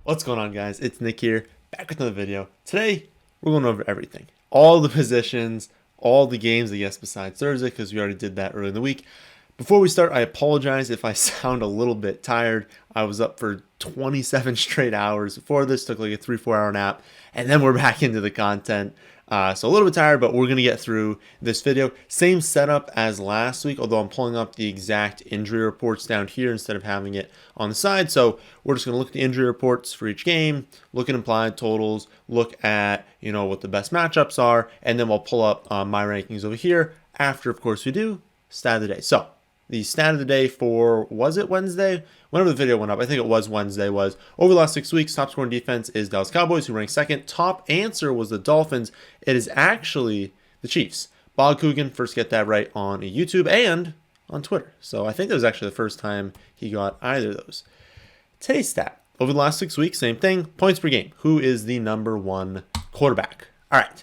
What's going on, guys? It's Nick here, back with another video. Today, we're going over everything. All the positions, all the games, I guess, besides Thursday, because we already did that early in the week. Before we start, I apologize if I sound a little bit tired. I was up for 27 straight hours before this, took like a 3-4 hour nap, and then we're back into the content. So a little bit tired, but we're going to get through this video. Same setup as last week, although I'm pulling up the exact injury reports down here instead of having it on the side. So we're just going to look at the injury reports for each game, look at implied totals, look at, what the best matchups are, and then we'll pull up my rankings over here after, of course, we do stat of the day. So the stat of the day for, was it Wednesday? Whenever the video went up, I think it was Wednesday, was over the last 6 weeks, top scoring defense is Dallas Cowboys, who ranked second. Top answer was the Dolphins. It is actually the Chiefs. Bob Coogan first get that right on YouTube and on Twitter. So I think that was actually the first time he got either of those. Today's stat. Over the last 6 weeks, same thing. Points per game. Who is the number one quarterback? All right.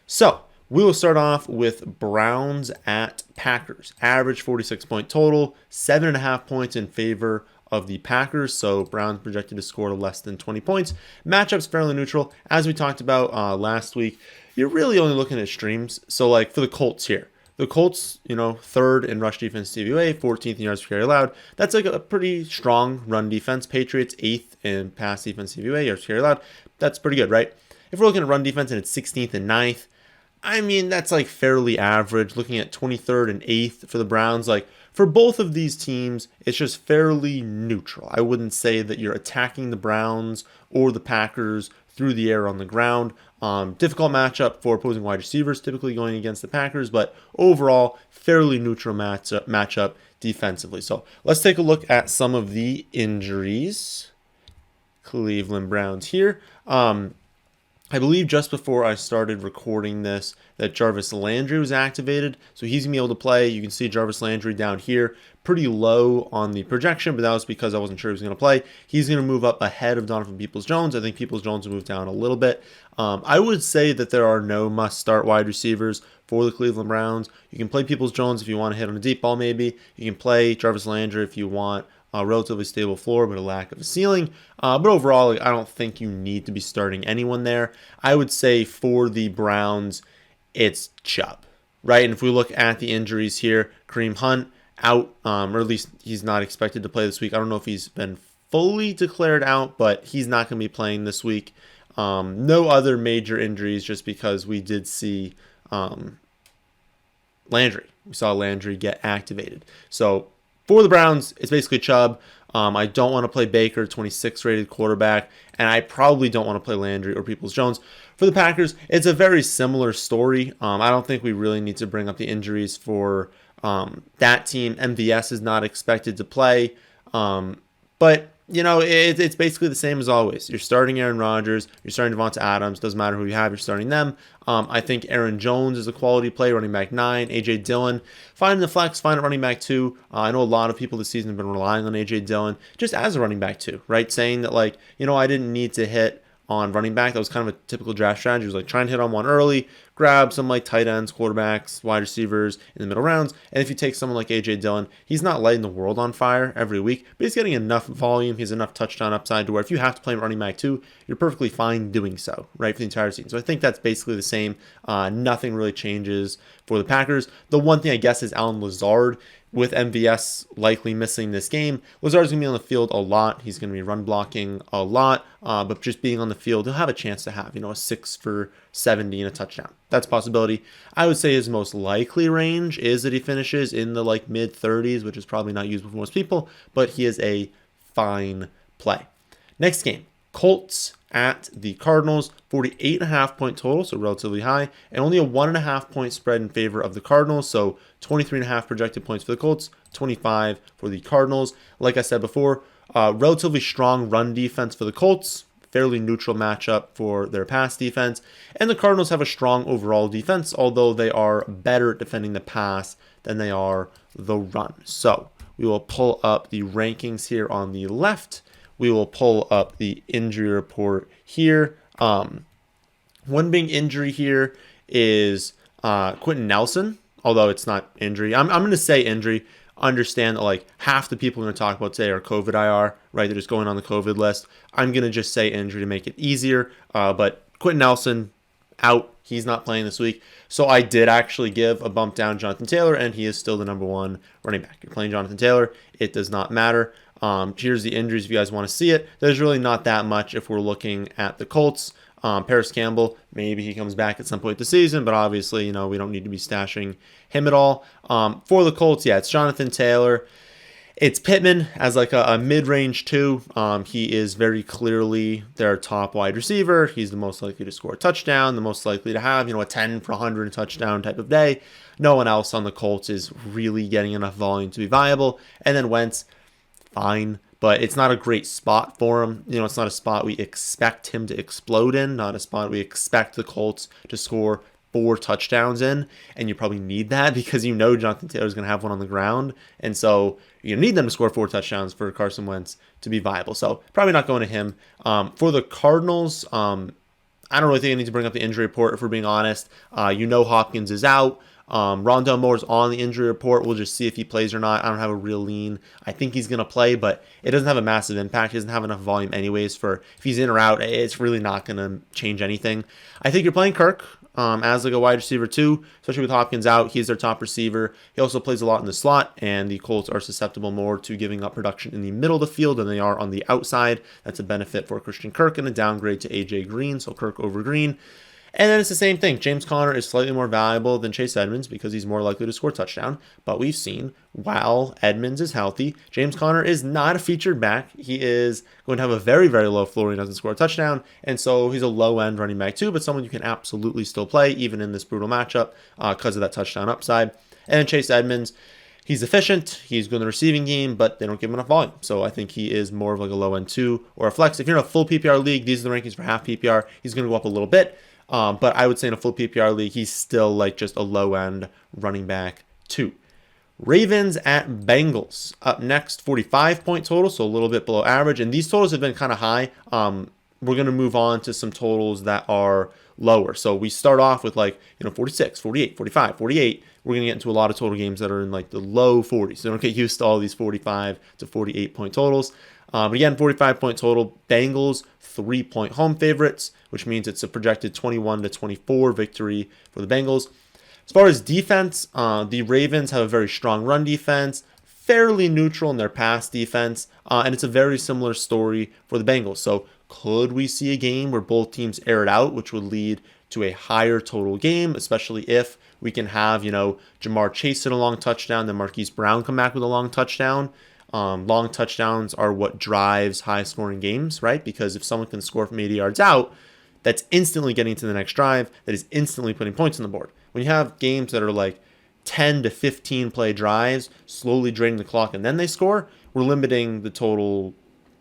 So we will start off with Browns at Packers. Average 46-point total, 7.5 points in favor of the Packers. So Browns projected to score less than 20 points. Matchup's fairly neutral. As we talked about last week, you're really only looking at streams. So like for the Colts here, the Colts, third in rush defense DVOA, 14th in yards per carry allowed. That's like a pretty strong run defense. Patriots, 8th in pass defense DVOA, yards per carry allowed. That's pretty good, right? If we're looking at run defense and it's 16th and 9th, I mean, that's like fairly average. Looking at 23rd and 8th for the Browns, like for both of these teams, it's just fairly neutral. I wouldn't say that you're attacking the Browns or the Packers through the air on the ground. Difficult matchup for opposing wide receivers, typically going against the Packers, but overall, fairly neutral matchup defensively. So let's take a look at some of the injuries. Cleveland Browns here. I believe just before I started recording this that Jarvis Landry was activated, so he's going to be able to play. You can see Jarvis Landry down here, pretty low on the projection, but that was because I wasn't sure he was going to play. He's going to move up ahead of Donovan Peoples-Jones. I think Peoples-Jones will move down a little bit. I would say that there are no must-start wide receivers for the Cleveland Browns. You can play Peoples-Jones if you want to hit on a deep ball maybe. You can play Jarvis Landry if you want a relatively stable floor, but a lack of a ceiling. But overall, I don't think you need to be starting anyone there. I would say for the Browns, it's Chubb, right? And if we look at the injuries here, Kareem Hunt out, or at least he's not expected to play this week. I don't know if he's been fully declared out, but he's not going to be playing this week. No other major injuries, just because we did see Landry. We saw Landry get activated. So for the Browns, it's basically Chubb. I don't want to play Baker, 26 rated quarterback, and I probably don't want to play Landry or Peoples-Jones. For the Packers, it's a very similar story. I don't think we really need to bring up the injuries for that team. MVS is not expected to play, but it's basically the same as always. You're starting Aaron Rodgers, you're starting Devonta Adams, doesn't matter who you have, you're starting them. I think Aaron Jones is a quality play, running back 9. A.J. Dillon, find the flex, find a running back 2. I know a lot of people this season have been relying on A.J. Dillon just as a running back 2, right? Saying that, I didn't need to hit on running back. That was kind of a typical draft strategy. It was trying to hit on one early, grab some tight ends, quarterbacks, wide receivers in the middle rounds. And if you take someone like A.J. Dillon, he's not lighting the world on fire every week, but he's getting enough volume. He has enough touchdown upside to where if you have to play running back 2, you're perfectly fine doing so, right, for the entire season. So I think that's basically the same. Nothing really changes for the Packers. The one thing I guess is Allen Lazard. With MVS likely missing this game, Lazard's going to be on the field a lot. He's going to be run blocking a lot, but just being on the field, he'll have a chance to have, a 6 for 70 and a touchdown. That's a possibility. I would say his most likely range is that he finishes in the mid-30s, which is probably not useful for most people, but he is a fine play. Next game, Colts at the Cardinals, 48.5 point total, so relatively high, and only a 1.5 point spread in favor of the Cardinals, so 23.5 projected points for the Colts, 25 for the Cardinals. Like I said before, relatively strong run defense for the Colts, fairly neutral matchup for their pass defense, and the Cardinals have a strong overall defense, although they are better at defending the pass than they are the run. So we will pull up the rankings here on the left. We will pull up the injury report here. One big injury here is Quentin Nelson, although it's not injury. I'm going to say injury. understand that like half the people we're going to talk about today are COVID IR, right? They're just going on the COVID list. I'm going to just say injury to make it easier. But Quentin Nelson out. He's not playing this week. So I did actually give a bump down Jonathan Taylor, and he is still the number one running back. You're playing Jonathan Taylor. It does not matter. Here's the injuries if you guys want to see it. There's really not that much if we're looking at the Colts. Paris Campbell, maybe he comes back at some point this season, but obviously, we don't need to be stashing him at all. For the Colts, yeah, it's Jonathan Taylor. It's Pittman as like a mid-range 2. He is very clearly their top wide receiver. He's the most likely to score a touchdown, the most likely to have, a 10 for 100 touchdown type of day. No one else on the Colts is really getting enough volume to be viable. And then Wentz, fine, but it's not a great spot for him. It's not a spot we expect him to explode in, not a spot we expect the Colts to score 4 touchdowns in, and you probably need that because Jonathan Taylor's going to have one on the ground, and so you need them to score 4 touchdowns for Carson Wentz to be viable. So probably not going to him. For the Cardinals, I don't really think I need to bring up the injury report if we're being honest. Hopkins is out. Rondale Moore's on the injury report. We'll just see if he plays or not. I don't have a real lean. I think he's going to play, but it doesn't have a massive impact. He doesn't have enough volume anyways for if he's in or out. It's really not going to change anything. I think you're playing Kirk as like a wide receiver too, especially with Hopkins out. He's their top receiver. He also plays a lot in the slot, and the Colts are susceptible more to giving up production in the middle of the field than they are on the outside. That's a benefit for Christian Kirk and a downgrade to AJ Green, so Kirk over Green. And then it's the same thing. James Conner is slightly more valuable than Chase Edmonds because he's more likely to score a touchdown. But we've seen while Edmonds is healthy, James Conner is not a featured back. He is going to have a very, very low floor. He doesn't score a touchdown. And so he's a low-end running back too, but someone you can absolutely still play even in this brutal matchup because of that touchdown upside. And then Chase Edmonds, he's efficient. He's good in the receiving game, but they don't give him enough volume. So I think he is more of like a low-end 2 or a flex. If you're in a full PPR league, these are the rankings for half PPR. He's going to go up a little bit. But I would say in a full PPR league, he's still like just a low-end running back 2. Ravens at Bengals. Up next, 45-point total, so a little bit below average. And these totals have been kind of high. We're going to move on to some totals that are lower. So we start off with 46, 48, 45, 48. We're going to get into a lot of total games that are in like the low 40s. So don't get used to all these 45 to 48-point totals. But again, 45-point total. Bengals, 3-point home favorites, which means it's a projected 21-24 victory for the Bengals. As far as defense, the Ravens have a very strong run defense, fairly neutral in their pass defense, and it's a very similar story for the Bengals. So could we see a game where both teams air it out, which would lead to a higher total game, especially if we can have, Jamar Chase hit a long touchdown, then Marquise Brown come back with a long touchdown. Long touchdowns are what drives high-scoring games, right? Because if someone can score from 80 yards out, that's instantly getting to the next drive. That is instantly putting points on the board. When you have games that are like 10 to 15 play drives, slowly draining the clock, and then they score, we're limiting the total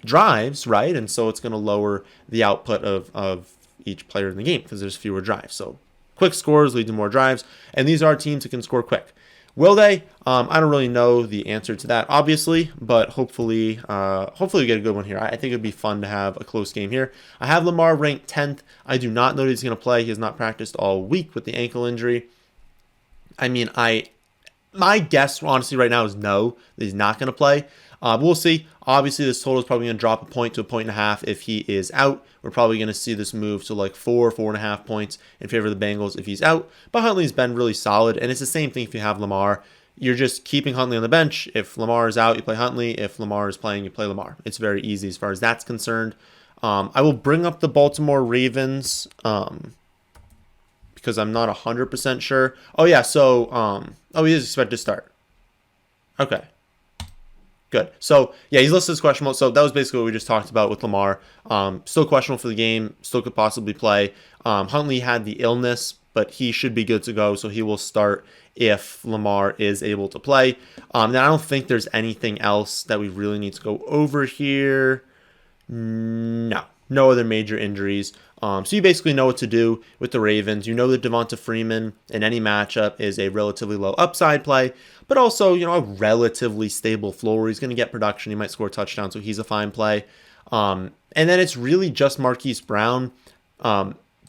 drives, right? And so it's going to lower the output of each player in the game because there's fewer drives. So quick scores lead to more drives, and these are teams that can score quick. Will they? I don't really know the answer to that, obviously, but hopefully we get a good one here. I think it'd be fun to have a close game here. I have Lamar ranked 10th. I do not know that he's going to play. He has not practiced all week with the ankle injury. I mean, my guess, honestly, right now is no, that he's not going to play. We'll see. Obviously, this total is probably going to drop a point to a point and a half if he is out. We're probably going to see this move to like 4.5 points in favor of the Bengals if he's out. But Huntley's been really solid, and it's the same thing if you have Lamar. You're just keeping Huntley on the bench. If Lamar is out, you play Huntley. If Lamar is playing, you play Lamar. It's very easy as far as that's concerned. I will bring up the Baltimore Ravens because I'm not 100% sure. Oh, yeah, so he is expected to start. Okay. Good. So, yeah, he's listed as questionable. So that was basically what we just talked about with Lamar. Still questionable for the game. Still could possibly play. Huntley had the illness, but he should be good to go. So he will start if Lamar is able to play. Now, I don't think there's anything else that we really need to go over here. No other major injuries. So you basically know what to do with the Ravens. You know that Devonta Freeman in any matchup is a relatively low upside play, but also, a relatively stable floor. He's going to get production. He might score a touchdown, so he's a fine play. And then it's really just Marquise Brown.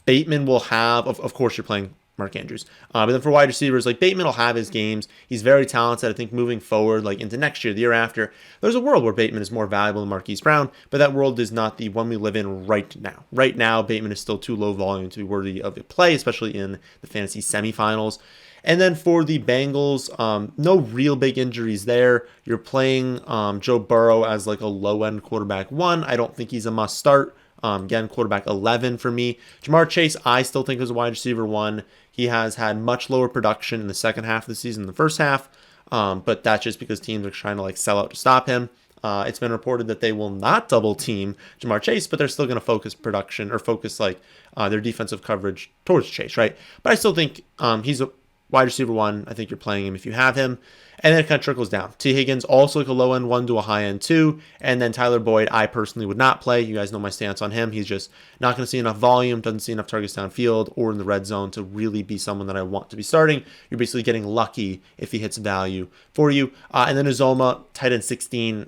Bateman will have, of course, you're playing Mark Andrews. But then for wide receivers, like Bateman will have his games. He's very talented. I think moving forward, like into next year, the year after, there's a world where Bateman is more valuable than Marquise Brown, but that world is not the one we live in right now. Right now, Bateman is still too low volume to be worthy of a play, especially in the fantasy semifinals. And then for the Bengals, no real big injuries there. You're playing Joe Burrow as like a low-end quarterback 1. I don't think he's a must start. Again, quarterback 11 for me. Jamar Chase, I still think is a wide receiver 1. He has had much lower production in the second half of the season than the first half, but that's just because teams are trying to like sell out to stop him. It's been reported that they will not double team Jamar Chase, but they're still going to focus production or focus like their defensive coverage towards Chase, right? But I still think he's a wide receiver 1. I think you're playing him if you have him. And then it kind of trickles down. T. Higgins, also like a low-end 1 to a high-end 2. And then Tyler Boyd, I personally would not play. You guys know my stance on him. He's just not going to see enough volume, doesn't see enough targets downfield or in the red zone to really be someone that I want to be starting. You're basically getting lucky if he hits value for you. And then Uzoma, tight end 16,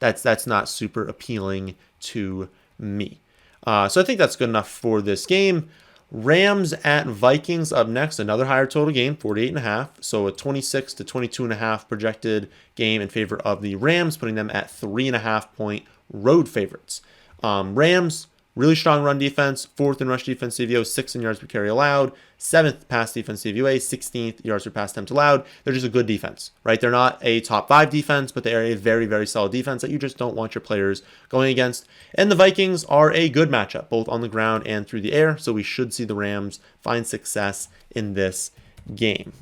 that's not super appealing to me. So I think that's good enough for this game. Rams at Vikings up next, another higher total game, 48.5. So a 26 to 22.5 projected game in favor of the Rams, putting them at 3.5-point road favorites. Rams, really strong run defense, 4th in rush defense CVO, 6th in yards per carry allowed, 7th pass defense CVOA, 16th yards per pass attempt allowed. They're just a good defense, right? They're not a top 5 defense, but they are a very, very solid defense that you just don't want your players going against. And the Vikings are a good matchup, both on the ground and through the air, so we should see the Rams find success in this game.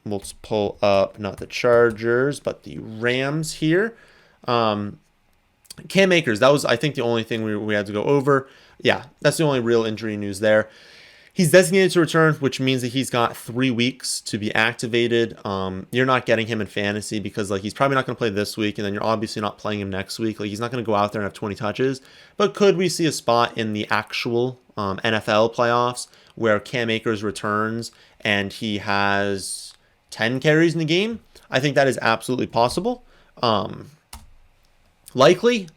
We'll just pull up, not the Chargers, but the Rams here. Cam Akers, that was, I think, the only thing we had to go over. Yeah, that's the only real injury news there. He's designated to return, which means that he's got 3 weeks to be activated. You're not getting him in fantasy because like he's probably not going to play this week, and then you're obviously not playing him next week. Like he's not going to go out there and have 20 touches. But could we see a spot in the actual NFL playoffs where Cam Akers returns and he has 10 carries in the game? I think that is absolutely possible. Likely?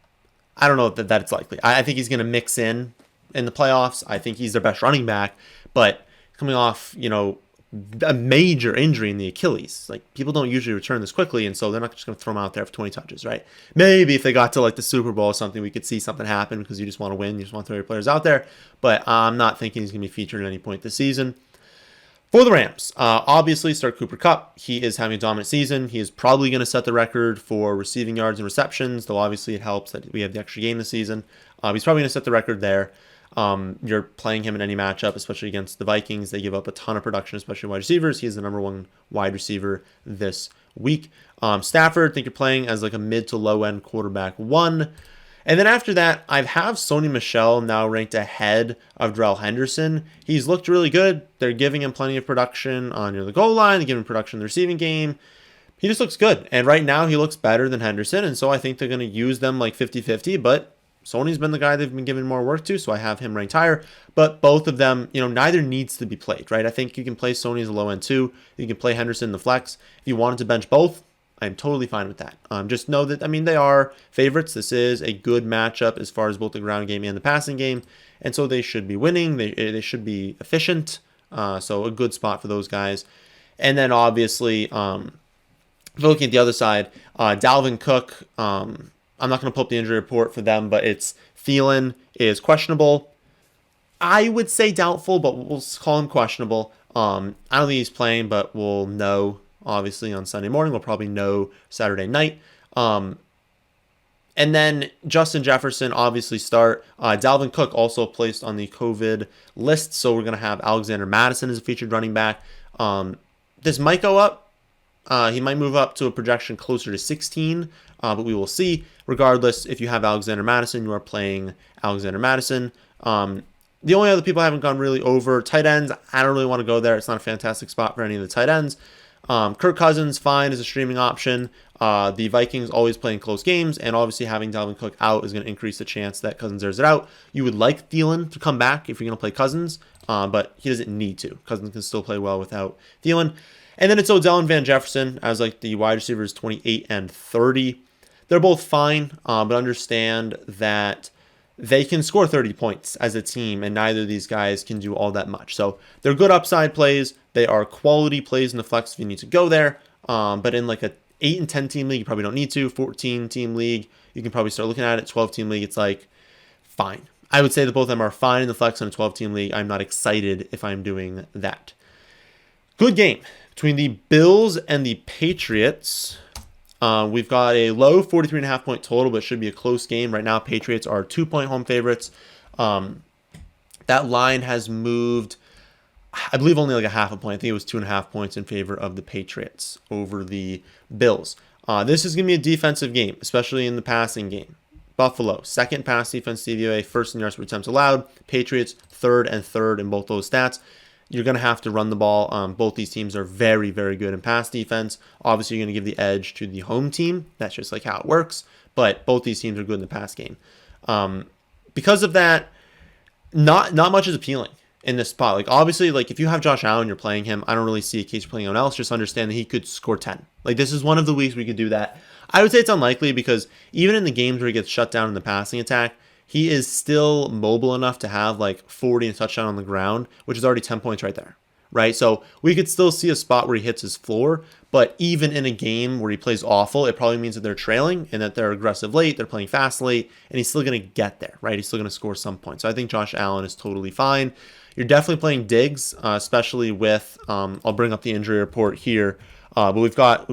I don't know that it's likely. I think he's going to mix in the playoffs. I think he's their best running back, but coming off, a major injury in the Achilles. Like people don't usually return this quickly, and so they're not just going to throw him out there for 20 touches, right? Maybe if they got to like the Super Bowl or something, we could see something happen because you just want to win. You just want to throw your players out there, but I'm not thinking he's going to be featured at any point this season. For the Rams, obviously start Cooper Kupp. He is having a dominant season. He is probably going to set the record for receiving yards and receptions, though obviously it helps that we have the extra game this season. He's probably going to set the record there. You're playing him in any matchup, especially against the Vikings. They give up a ton of production, especially wide receivers. He is the number 1 wide receiver this week. Stafford, I think you're playing as like a mid to low end quarterback 1. And then after that, I have Sony Michel now ranked ahead of Darrell Henderson. He's looked really good. They're giving him plenty of production on near the goal line. They're giving him production in the receiving game. He just looks good. And right now, he looks better than Henderson. And so I think they're going to use them like 50-50. But Sony's been the guy they've been giving more work to, so I have him ranked higher. But both of them, neither needs to be played, right? I think you can play Sony as a low end 2. You can play Henderson in the flex. If you wanted to bench both, I'm totally fine with that. Just know that, they are favorites. This is a good matchup as far as both the ground game and the passing game. And so they should be winning. They should be efficient. So a good spot for those guys. And then obviously, if you're looking at the other side, Dalvin Cook, I'm not going to pull up the injury report for them, but it's Thielen is questionable. I would say doubtful, but we'll call him questionable. I don't think he's playing, but we'll know obviously on Sunday morning. We'll probably know Saturday night. And then Justin Jefferson obviously start. Dalvin Cook also placed on the COVID list, so we're going to have Alexander Mattison as a featured running back. This might go up. He might move up to a projection closer to 16, but we will see. Regardless, if you have Alexander Mattison, you are playing Alexander Mattison. The only other people I haven't gone really over, tight ends, I don't really want to go there. It's not a fantastic spot for any of the tight ends. Kirk Cousins, fine as a streaming option. The Vikings always playing close games, and obviously having Dalvin Cook out is going to increase the chance that Cousins airs it out. You would like Thielen to come back if you're going to play Cousins, but he doesn't need to. Cousins can still play well without Thielen. And then it's Odell and Van Jefferson as like the wide receivers 28 and 30. They're both fine, but understand that they can score 30 points as a team, and neither of these guys can do all that much. So they're good upside plays. They are quality plays in the flex if you need to go there. But in like a 8 and 10 team league, you probably don't need to. 14 team league, you can probably start looking at it. 12 team league, it's like fine. I would say that both of them are fine in the flex on a 12 team league. I'm not excited if I'm doing that. Good game between the Bills and the Patriots. We've got a low 43.5 point total, but it should be a close game. Right now, Patriots are 2-point home favorites. That line has moved, I believe, only like a half a point. I think it was 2.5 points in favor of the Patriots over the Bills. This is going to be a defensive game, especially in the passing game. Buffalo, second pass defense DVOA, first in yards per attempts allowed. Patriots, third in both those stats. You're going to have to run the ball. Both these teams are very, very good in pass defense. Obviously, you're going to give the edge to the home team. That's just like how it works. But both these teams are good in the pass game. Because of that, not much is appealing in this spot. Like, obviously, like if you have Josh Allen, you're playing him. I don't really see a case for playing anyone else. Just understand that he could score 10. Like, this is one of the weeks we could do that. I would say it's unlikely because even in the games where he gets shut down in the passing attack, he is still mobile enough to have like 40 and a touchdown on the ground, which is already 10 points right there, right? So we could still see a spot where he hits his floor, but even in a game where he plays awful, it probably means that they're trailing and that they're aggressive late, they're playing fast late, and he's still going to get there, right? He's still going to score some points. So I think Josh Allen is totally fine. You're definitely playing Diggs, especially with, I'll bring up the injury report here, but we've got,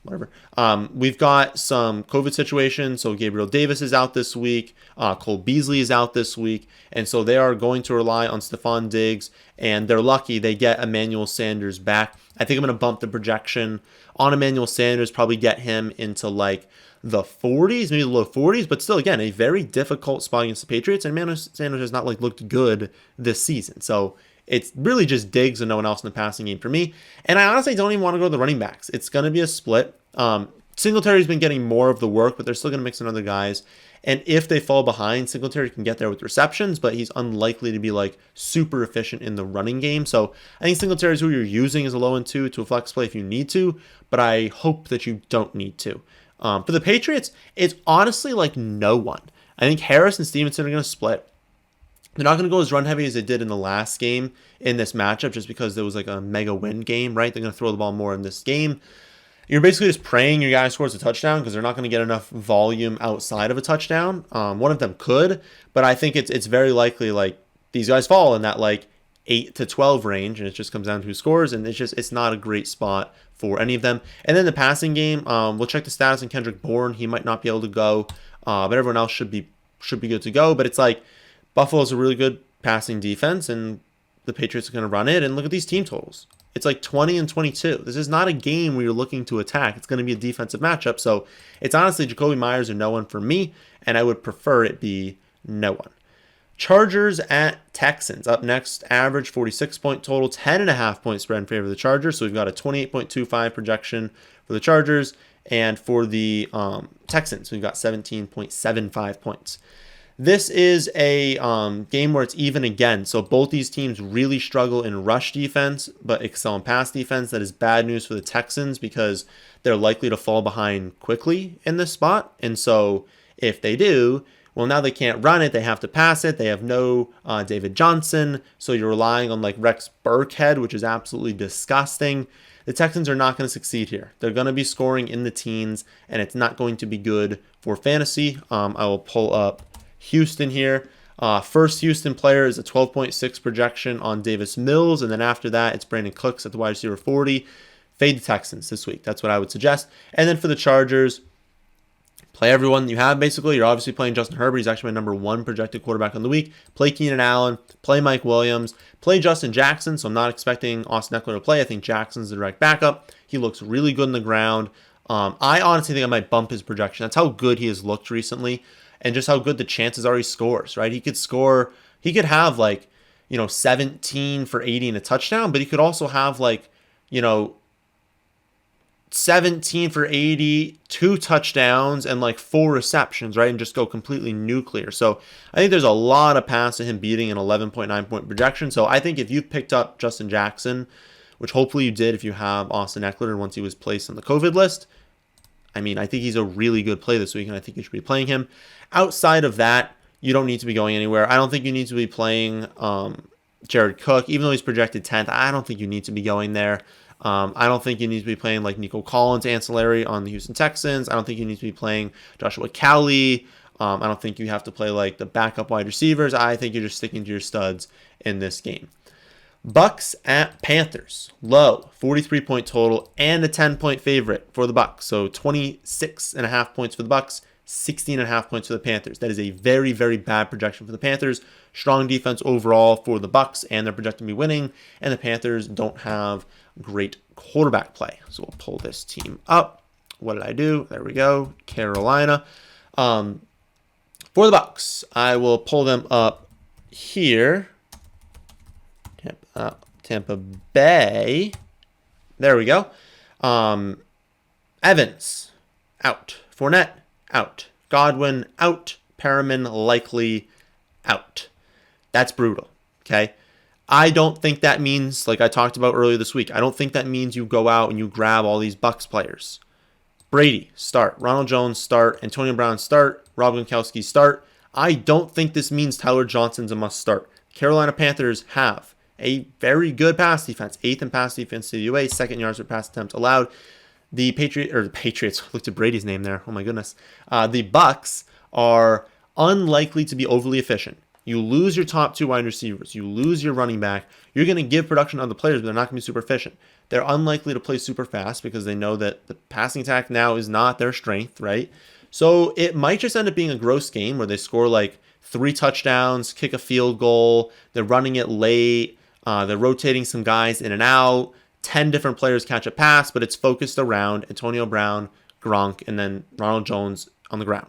whatever. We've got some COVID situations. So Gabriel Davis is out this week. Cole Beasley is out this week. And so they are going to rely on Stephon Diggs. And they're lucky they get Emmanuel Sanders back. I think I'm going to bump the projection on Emmanuel Sanders, probably get him into like the 40s, maybe the low 40s. But still, again, a very difficult spot against the Patriots. And Emmanuel Sanders has not like looked good this season. So it's really just Diggs and no one else in the passing game for me. And I honestly don't even want to go to the running backs. It's going to be a split. Singletary's been getting more of the work, but they're still going to mix in other guys. And if they fall behind, Singletary can get there with receptions, but he's unlikely to be like super efficient in the running game. So I think Singletary is who you're using as a low end two to a flex play if you need to, but I hope that you don't need to. For the Patriots, it's honestly like no one. I think Harris and Stevenson are going to split. They're not going to go as run heavy as they did in the last game in this matchup just because there was like a mega win game, right? They're going to throw the ball more in this game. You're basically just praying your guy scores a touchdown because they're not going to get enough volume outside of a touchdown. One of them could, but I think it's very likely like these guys fall in that like 8 to 12 range, and it just comes down to who scores, and it's not a great spot for any of them. And then the passing game, we'll check the status on Kendrick Bourne. He might not be able to go, but everyone else should be good to go. But it's like Buffalo's a really good passing defense, and the Patriots are going to run it. And look at these team totals. It's like 20 and 22. This is not a game where you're looking to attack. It's going to be a defensive matchup. So it's honestly Jacoby Myers or no one for me, and I would prefer it be no one. Chargers at Texans. Up next, average 46-point total, 10.5 point spread in favor of the Chargers. So we've got a 28.25 projection for the Chargers, and for the Texans, we've got 17.75 points. This is a game where it's even again. So both these teams really struggle in rush defense, but excel in pass defense. That is bad news for the Texans because they're likely to fall behind quickly in this spot. And so if they do, well, now they can't run it. They have to pass it. They have no David Johnson. So you're relying on like Rex Burkhead, which is absolutely disgusting. The Texans are not going to succeed here. They're going to be scoring in the teens, and it's not going to be good for fantasy. I will pull up Houston here. First Houston player is a 12.6 projection on Davis Mills, and then after that, it's Brandon Cooks at the wide receiver 40. Fade the Texans this week. That's what I would suggest. And then for the Chargers, play everyone you have, basically. You're obviously playing Justin Herbert. He's actually my number one projected quarterback on the week. Play Keenan Allen. Play Mike Williams. Play Justin Jackson, so I'm not expecting Austin Eckler to play. I think Jackson's the direct backup. He looks really good on the ground. I honestly think I might bump his projection. That's how good he has looked recently, and just how good the chances are he scores, right? He could have like, 17 for 80 and a touchdown, but he could also have like, 17 for 80, 2 touchdowns, and like 4 receptions, right? And just go completely nuclear. So I think there's a lot of paths to him beating an 11.9 point projection. So I think if you picked up Justin Jackson, which hopefully you did if you have Austin Eckler once he was placed on the COVID list, I think he's a really good play this week, and I think you should be playing him. Outside of that, you don't need to be going anywhere. I don't think you need to be playing Jared Cook, even though he's projected 10th. I don't think you need to be going there. I don't think you need to be playing like Nico Collins ancillary on the Houston Texans. I don't think you need to be playing Joshua Cowley. I don't think you have to play like the backup wide receivers. I think you're just sticking to your studs in this game. Bucks at Panthers. Low, 43-point total and a 10-point favorite for the Bucks. So 26.5 points for the Bucks, 16.5 points for the Panthers. That is a very, very bad projection for the Panthers. Strong defense overall for the Bucks, and they're projected to be winning. And the Panthers don't have great quarterback play. So we'll pull this team up. What did I do? There we go. Carolina. For the Bucks, I will pull them up here. Tampa Bay. There we go. Evans, out. Fournette, out. Godwin, out. Perriman, likely out. That's brutal, okay? I don't think that means, like I talked about earlier this week, I don't think that means you go out and you grab all these Bucks players. Brady, start. Ronald Jones, start. Antonio Brown, start. Rob Gronkowski, start. I don't think this means Tyler Johnson's a must start. Carolina Panthers have a very good pass defense, 8th in pass defense to the UA, 2nd yards per pass attempt allowed. The Patriots, looked at Brady's name there. Oh my goodness. The Bucks are unlikely to be overly efficient. You lose your top 2 wide receivers. You lose your running back. You're going to give production to other players, but they're not going to be super efficient. They're unlikely to play super fast because they know that the passing attack now is not their strength, right? So it might just end up being a gross game where they score like 3 touchdowns, kick a field goal. They're running it late. They're rotating some guys in and out. 10 different players catch a pass, but it's focused around Antonio Brown, Gronk, and then Ronald Jones on the ground.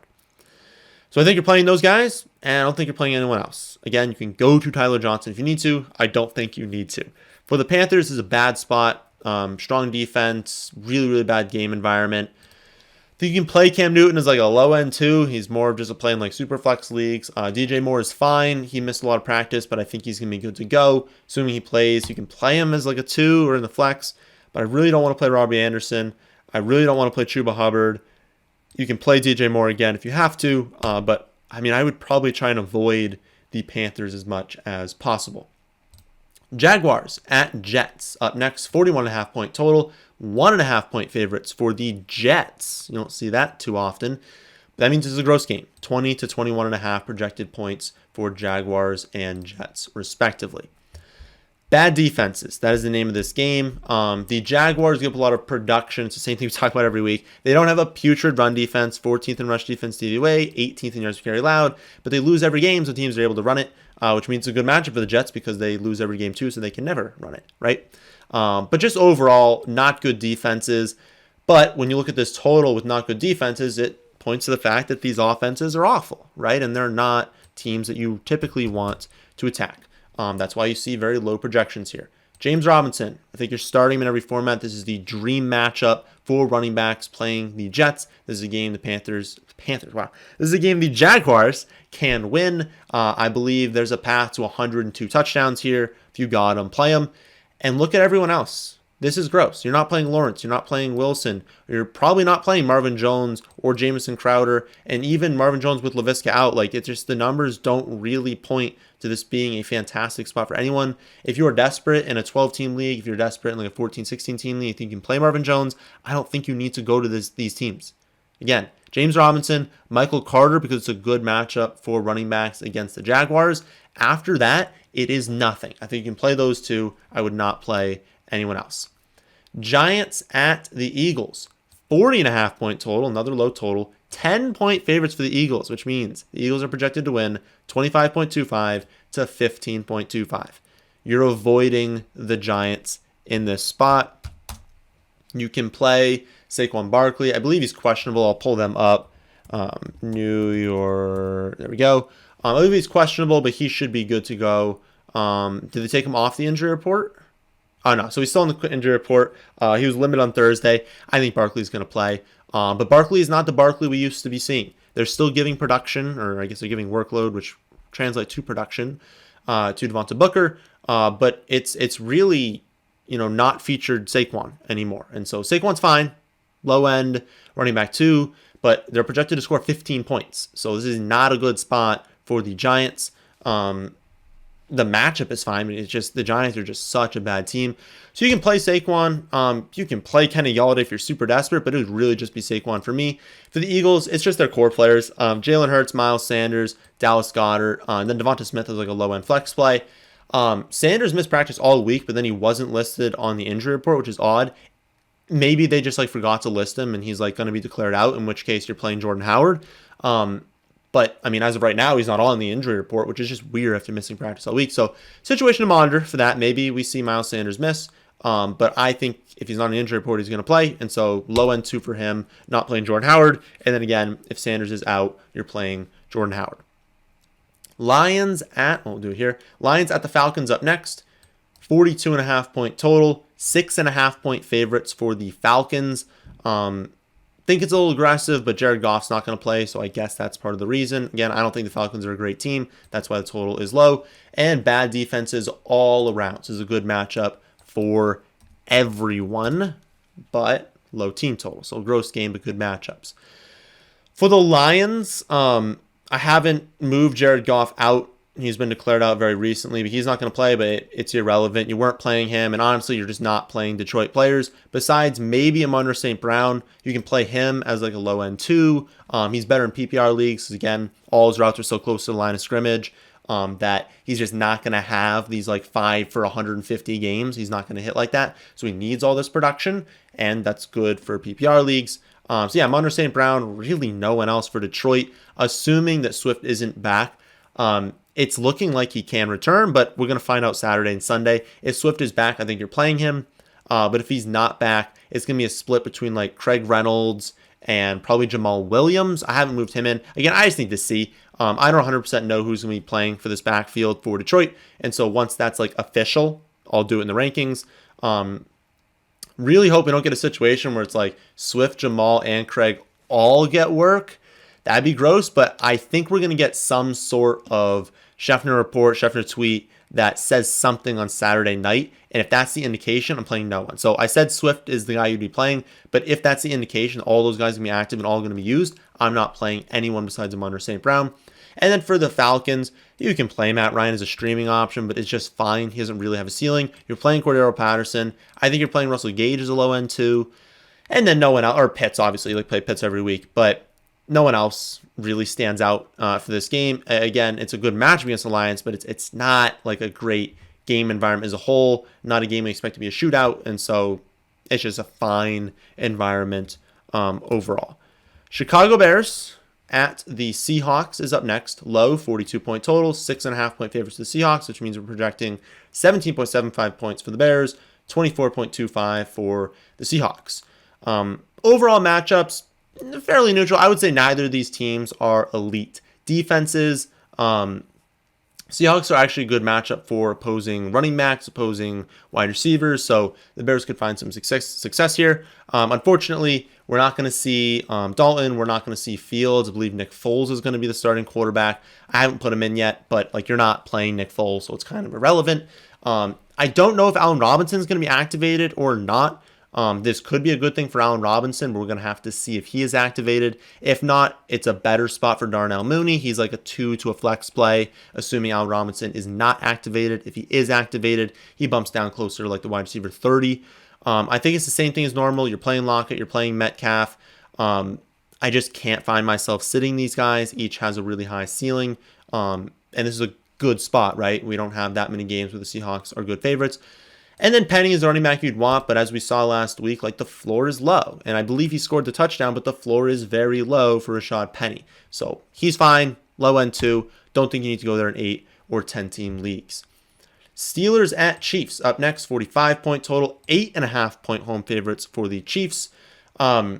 So I think you're playing those guys, and I don't think you're playing anyone else. Again, you can go to Tyler Johnson if you need to. I don't think you need to. For the Panthers, this is a bad spot. Strong defense, really, really bad game environment. I think you can play Cam Newton as like a low end too. He's more of just a playing like super flex leagues. DJ Moore is fine. He missed a lot of practice, but I think he's going to be good to go. Assuming he plays, you can play him as like a 2 or in the flex. But I really don't want to play Robbie Anderson. I really don't want to play Chuba Hubbard. You can play DJ Moore again if you have to. But I mean, I would probably try and avoid the Panthers as much as possible. Jaguars at Jets. Up next, 41.5 point total. 1.5 point favorites for the Jets. You don't see that too often. That means it's a gross game. 20 to 21.5 projected points for Jaguars and Jets, respectively. Bad defenses. That is the name of this game. The Jaguars give up a lot of production. It's the same thing we talk about every week. They don't have a putrid run defense. 14th in rush defense DVOA, 18th in yards per carry allowed. But they lose every game, so teams are able to run it, which means it's a good matchup for the Jets because they lose every game too, so they can never run it, right? But just overall, not good defenses. But when you look at this total with not good defenses, it points to the fact that these offenses are awful, right? And they're not teams that you typically want to attack. That's why you see very low projections here. James Robinson, I think you're starting him in every format. This is the dream matchup for running backs playing the Jets. This is a game the Panthers, wow. This is a game the Jaguars can win. I believe there's a path to 102 touchdowns here. If you got them, play them. And look at everyone else. This is gross. You're not playing Lawrence. You're not playing Wilson. You're probably not playing Marvin Jones or Jamison Crowder. And even Marvin Jones with Laviska out. Like, it's just the numbers don't really point to this being a fantastic spot for anyone. If you are desperate in a 12-team league, if you're desperate in like a 14, 16-team league, you think you can play Marvin Jones, I don't think you need to go to these teams. Again, James Robinson, Michael Carter, because it's a good matchup for running backs against the Jaguars. After that, it is nothing. I think you can play those two. I would not play anyone else. Giants at the Eagles. 40.5 point total, another low total. 10-point favorites for the Eagles, which means the Eagles are projected to win 25.25 to 15.25. You're avoiding the Giants in this spot. You can play Saquon Barkley. I believe he's questionable. I'll pull them up. New York. There we go. I believe he's questionable, but he should be good to go. Did they take him off the injury report? Oh, no. So he's still on the injury report. He was limited on Thursday. I think Barkley's going to play. But Barkley is not the Barkley we used to be seeing. They're still giving production, or I guess they're giving workload, which translates to production, to Devonta Booker. But it's really, not featured Saquon anymore. And so Saquon's fine. Low end, running back 2. But they're projected to score 15 points. So this is not a good spot for the Giants. The matchup is fine, but it's just the Giants are just such a bad team. So you can play Saquon. You can play Kenny Galladay if you're super desperate, but it would really just be Saquon for me. For the Eagles, it's just their core players. Jalen Hurts, Miles Sanders, Dallas Goedert, and then Devonta Smith is like a low-end flex play. Sanders missed practice all week, but then he wasn't listed on the injury report, which is odd. Maybe they just like forgot to list him and he's like going to be declared out, in which case you're playing Jordan Howard. But I mean, as of right now, he's not on the injury report, which is just weird after missing practice all week. So situation to monitor for that. Maybe we see Miles Sanders miss. But I think if he's not on the injury report, he's going to play. And so low end 2 for him, not playing Jordan Howard. And then again, if Sanders is out, you're playing Jordan Howard. Lions at the Falcons up next. 42.5 point total, 6.5 point favorites for the Falcons. Think it's a little aggressive, but Jared Goff's not going to play, so I guess that's part of the reason. Again, I don't think the Falcons are a great team. That's why the total is low. And bad defenses all around. So this is a good matchup for everyone, but low team total. So gross game, but good matchups. For the Lions, I haven't moved Jared Goff out. He's been declared out very recently, but he's not going to play, but it's irrelevant. You weren't playing him, and honestly, you're just not playing Detroit players. Besides maybe Amon-Ra St. Brown, you can play him as like a low-end 2. He's better in PPR leagues, because again, all his routes are so close to the line of scrimmage that he's just not going to have these like 5 for 150 games. He's not going to hit like that, so he needs all this production, and that's good for PPR leagues. So yeah, Amon-Ra St. Brown, really no one else for Detroit, assuming that Swift isn't back. It's looking like he can return, but we're going to find out Saturday and Sunday. If Swift is back, I think you're playing him. But if he's not back, it's going to be a split between like Craig Reynolds and probably Jamal Williams. I haven't moved him in. Again, I just need to see. I don't 100% know who's going to be playing for this backfield for Detroit. And so once that's like official, I'll do it in the rankings. Really hope we don't get a situation where it's like Swift, Jamal, and Craig all get work. That'd be gross, but I think we're going to get some sort of Scheffner report, Scheffner tweet that says something on Saturday night. And if that's the indication, I'm playing no one. So I said Swift is the guy you'd be playing, but if that's the indication, all those guys are going to be active and all going to be used, I'm not playing anyone besides Amon-Ra St. Brown. And then for the Falcons, you can play Matt Ryan as a streaming option, but it's just fine. He doesn't really have a ceiling. You're playing Cordero Patterson. I think you're playing Russell Gage as a low end 2. And then no one else, or Pitts, obviously. You like play Pitts every week, but no one else really stands out for this game. Again, it's a good matchup against the Lions, but it's not like a great game environment as a whole. Not a game we expect to be a shootout, and so it's just a fine environment overall. Chicago Bears at the Seahawks is up next. Low, 42-point total, 6.5 point favorites to the Seahawks, which means we're projecting 17.75 points for the Bears, 24.25 for the Seahawks. Overall matchups, fairly neutral. I would say neither of these teams are elite defenses. Seahawks are actually a good matchup for opposing running backs, opposing wide receivers, so the Bears could find some success here. Unfortunately, we're not going to see Dalton. We're not going to see Fields. I believe Nick Foles is going to be the starting quarterback. I haven't put him in yet, but like you're not playing Nick Foles, so it's kind of irrelevant. I don't know if Allen Robinson is going to be activated or not. This could be a good thing for Allen Robinson, but we're going to have to see if he is activated. If not, it's a better spot for Darnell Mooney. He's like a 2 to a flex play, assuming Allen Robinson is not activated. If he is activated, he bumps down closer to like the wide receiver 30. I think it's the same thing as normal. You're playing Lockett, you're playing Metcalf. I just can't find myself sitting these guys. Each has a really high ceiling. And this is a good spot, right? We don't have that many games where the Seahawks are good favorites. And then Penny is the running back you'd want, but as we saw last week, like the floor is low. And I believe he scored the touchdown, but the floor is very low for Rashad Penny. So he's fine, low end 2. Don't think you need to go there in 8 or 10 team leagues. Steelers at Chiefs up next, 45-point total, 8.5 point home favorites for the Chiefs. For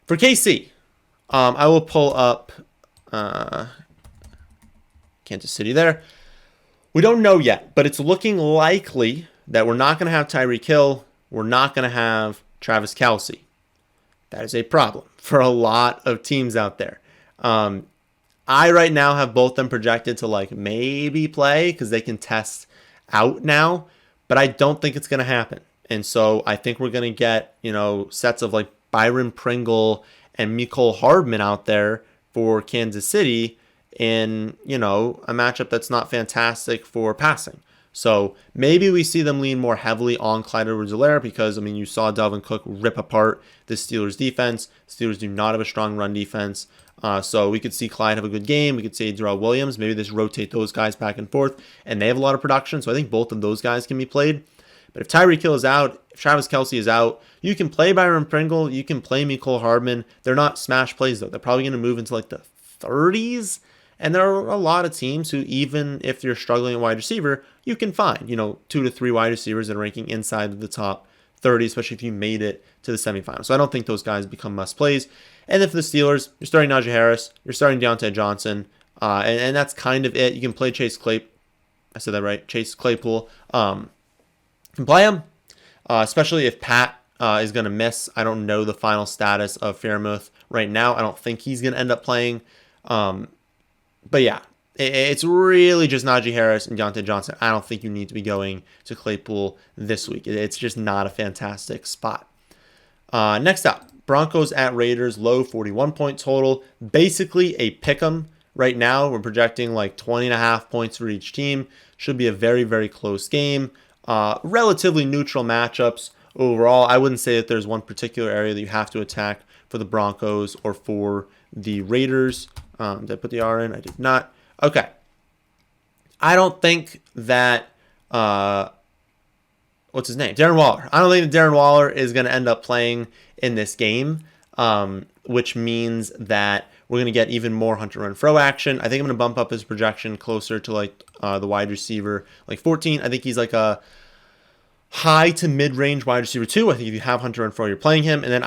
KC, I will pull up Kansas City there. We don't know yet, but it's looking likely that we're not going to have Tyreek Hill. We're not going to have Travis Kelce. That is a problem for a lot of teams out there. I right now have both them projected to like maybe play because they can test out now, but I don't think it's going to happen. And so I think we're going to get, sets of like Byron Pringle and Mecole Hardman out there for Kansas City. in, a matchup that's not fantastic for passing. So maybe we see them lean more heavily on Clyde Edwards-Helaire because, you saw Dalvin Cook rip apart the Steelers defense. Steelers do not have a strong run defense. So we could see Clyde have a good game. We could see Darrell Williams. Maybe just rotate those guys back and forth. And they have a lot of production. So I think both of those guys can be played. But if Tyreek Hill is out, if Travis Kelce is out, you can play Byron Pringle. You can play Mecole Hardman. They're not smash plays, though. They're probably going to move into like the 30s. And there are a lot of teams who, even if you're struggling at wide receiver, you can find, 2 to 3 wide receivers that are ranking inside of the top 30, especially if you made it to the semifinals. So I don't think those guys become must plays. And then for the Steelers, you're starting Najee Harris, you're starting Deontay Johnson, and that's kind of it. You can play Chase Claypool. I said that right, Chase Claypool. You can play him, especially if Pat is going to miss. I don't know the final status of Fairmouth right now. I don't think he's going to end up playing. But yeah, it's really just Najee Harris and Deontay Johnson. I don't think you need to be going to Claypool this week. It's just not a fantastic spot. Next up, Broncos at Raiders, low 41-point total. Basically a pick 'em right now. We're projecting like 20.5 points for each team. Should be a very, very close game. Relatively neutral matchups overall. I wouldn't say that there's one particular area that you have to attack for the Broncos or for the Raiders. Did I put the R in? I did not. Okay. I don't think that, what's his name? Darren Waller. I don't think that Darren Waller is going to end up playing in this game, which means that we're going to get even more Hunter Renfrow action. I think I'm going to bump up his projection closer to like the wide receiver, like 14. I think he's like a high to mid-range wide receiver 2. I think if you have Hunter Renfrow, you're playing him. And then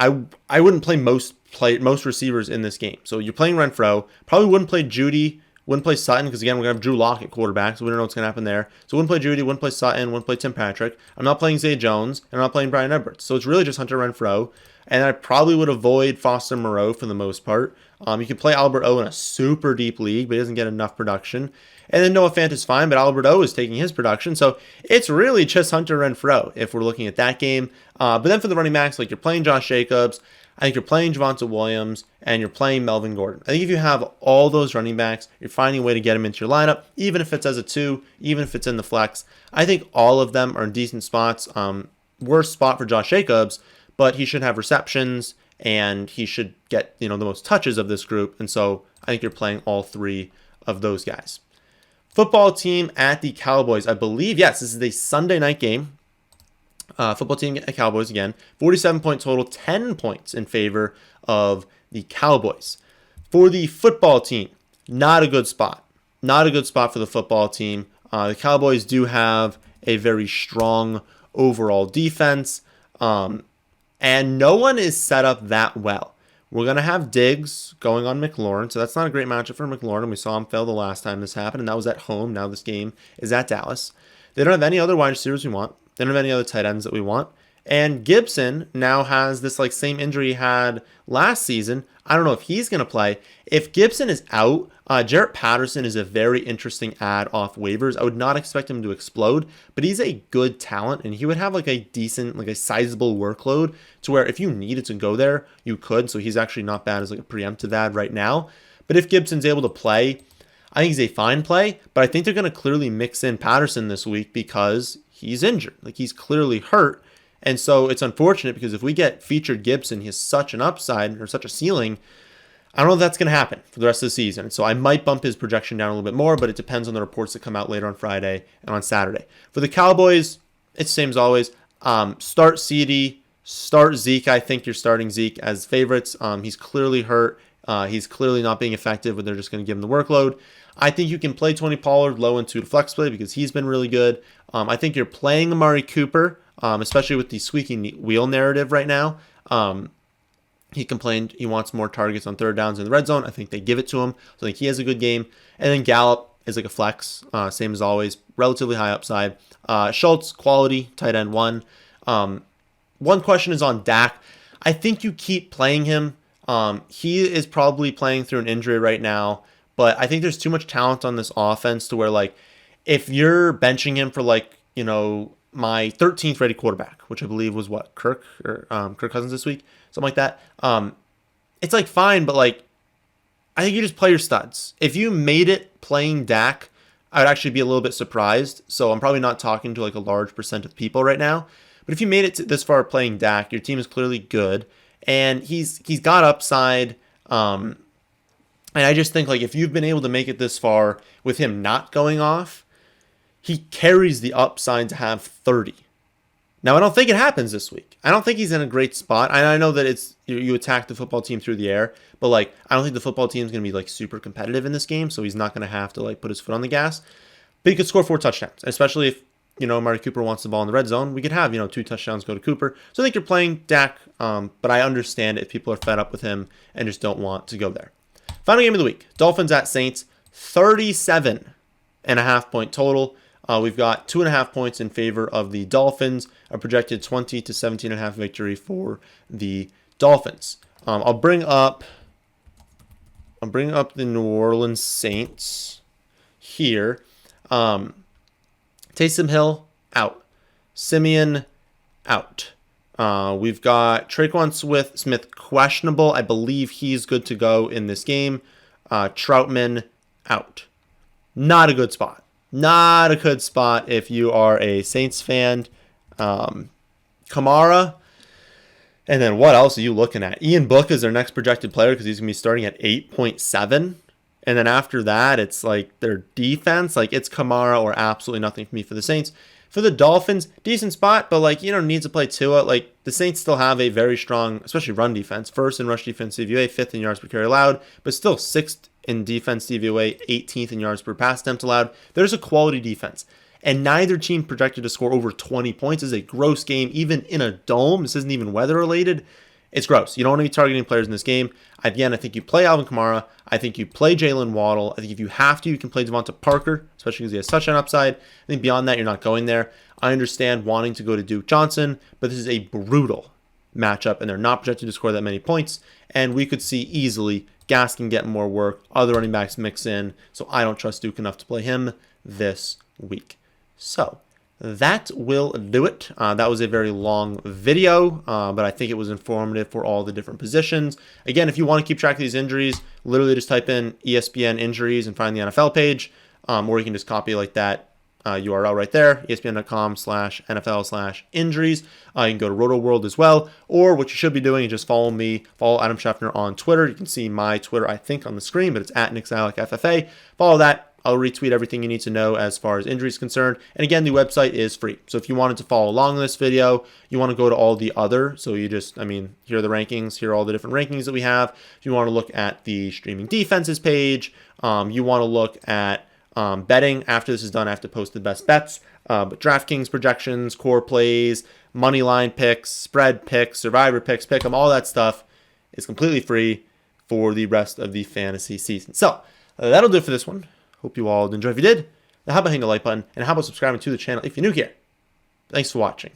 I wouldn't play most receivers in this game. So you're playing Renfrow. Probably wouldn't play Judy. Wouldn't play Sutton because, again, we're going to have Drew Lock at quarterback, so we don't know what's going to happen there. So wouldn't play Judy, wouldn't play Sutton, wouldn't play Tim Patrick. I'm not playing Zay Jones, and I'm not playing Brian Edwards. So it's really just Hunter Renfrow. And I probably would avoid Foster Moreau for the most part. You can play Albert O in a super deep league, but he doesn't get enough production. And then Noah Fant is fine, but Albert O is taking his production. So it's really just Hunter Renfrow if we're looking at that game. But then for the running backs, like you're playing Josh Jacobs, I think you're playing Javonte Williams, and you're playing Melvin Gordon. I think if you have all those running backs, you're finding a way to get them into your lineup, even if it's as a 2, even if it's in the flex. I think all of them are in decent spots. Worst spot for Josh Jacobs, but he should have receptions, and he should get the most touches of this group. And so I think you're playing all 3 of those guys. Football team at the Cowboys. I believe, yes, this is a Sunday night game. Football team at Cowboys again. 47-point total, 10 points in favor of the Cowboys. For the football team, not a good spot. Not a good spot for the football team. The Cowboys do have a very strong overall defense, and no one is set up that well. We're going to have Diggs going on McLaurin, so that's not a great matchup for McLaurin. We saw him fail the last time this happened, and that was at home. Now this game is at Dallas. They don't have any other wide receivers we want. They don't have any other tight ends that we want. And Gibson now has this same injury he had last season. I don't know if he's going to play. If Gibson is out, Jarrett Patterson is a very interesting add off waivers. I would not expect him to explode, but he's a good talent, and he would have a decent, a sizable workload to where if you needed to go there, you could. So he's actually not bad as a preemptive add right now. But if Gibson's able to play, I think he's a fine play, but I think they're going to clearly mix in Patterson this week because he's injured. He's clearly hurt. And so it's unfortunate because if we get featured Gibson, he has such an upside or such a ceiling. I don't know if that's going to happen for the rest of the season. So I might bump his projection down a little bit more, but it depends on the reports that come out later on Friday and on Saturday. For the Cowboys, it's the same as always. Start CD, start Zeke. I think you're starting Zeke as favorites. He's clearly hurt. He's clearly not being effective, but they're just going to give him the workload. I think you can play Tony Pollard low into the flex play because he's been really good. I think you're playing Amari Cooper, especially with the squeaky wheel narrative right now. He complained he wants more targets on third downs in the red zone. I think they give it to him. So I think he has a good game. And then Gallup is a flex, same as always, relatively high upside. Schultz, quality, tight end 1. One question is on Dak. I think you keep playing him. He is probably playing through an injury right now, but I think there's too much talent on this offense to where if you're benching him for my 13th rated quarterback, which I believe was Kirk Cousins this week, something like that. It's fine, but I think you just play your studs. If you made it playing Dak, I'd actually be a little bit surprised. So I'm probably not talking to like a large percent of people right now. But if you made it to this far playing Dak, your team is clearly good, and he's got upside. And I just think like if you've been able to make it this far with him not going off, he carries the upside to have 30. Now I don't think it happens this week. I don't think he's in a great spot. I know that it's you attack the football team through the air, but like I don't think the football team is going to be like super competitive in this game, so he's not going to have to like put his foot on the gas. But he could score 4 touchdowns, especially if Amari Cooper wants the ball in the red zone. We could have 2 touchdowns go to Cooper. So I think you're playing Dak, but I understand if people are fed up with him and just don't want to go there. Final game of the week, Dolphins at Saints, 37.5 point total. We've got 2.5 points in favor of the Dolphins, a projected 20 to 17.5 victory for the Dolphins. I'll bring up the New Orleans Saints here. Taysom Hill out, Simeon out. We've got Traquan Smith questionable. I believe he's good to go in this game. Troutman out. Not a good spot. Not a good spot if you are a Saints fan. Kamara. And then what else are you looking at? Ian Book is their next projected player because he's going to be starting at 8.7. And then after that, it's like their defense. Like it's Kamara or absolutely nothing for me for the Saints. For the Dolphins, decent spot, but like, needs to play Tua. Like the Saints still have a very strong, especially run defense. First in rush defense DVOA, 5th in yards per carry allowed, but still 6th in defense DVOA, 18th in yards per pass attempt allowed. There's a quality defense. And neither team projected to score over 20 points. This is a gross game, even in a dome. This isn't even weather related. It's gross. You don't want to be targeting players in this game. Again, I think you play Alvin Kamara. I think you play Jalen Waddle. I think if you have to, you can play Devonta Parker, especially because he has such an upside. I think beyond that, you're not going there. I understand wanting to go to Duke Johnson, but this is a brutal matchup, and they're not projected to score that many points. And we could see easily Gaskin get more work, other running backs mix in, so I don't trust Duke enough to play him this week. So that will do it. That was a very long video, but I think it was informative for all the different positions. Again, if you want to keep track of these injuries, literally just type in ESPN injuries and find the NFL page, or you can just copy like that URL right there, espn.com/NFL/injuries. You can go to Roto World as well, or what you should be doing is just follow Adam Schefter on Twitter. You can see my Twitter, I think, on the screen, but it's at NickSilikFFA. Follow that. I'll retweet everything you need to know as far as injuries concerned. And again, the website is free. So if you wanted to follow along this video, you want to go to all the other. So you just, here are the rankings. Here are all the different rankings that we have. If you want to look at the streaming defenses page, you want to look at betting. After this is done, I have to post the best bets. But DraftKings projections, core plays, money line picks, spread picks, survivor picks, pick 'em, all that stuff is completely free for the rest of the fantasy season. So that'll do it for this one. Hope you all enjoyed. If you did, how about hitting the like button, and how about subscribing to the channel if you're new here? Thanks for watching.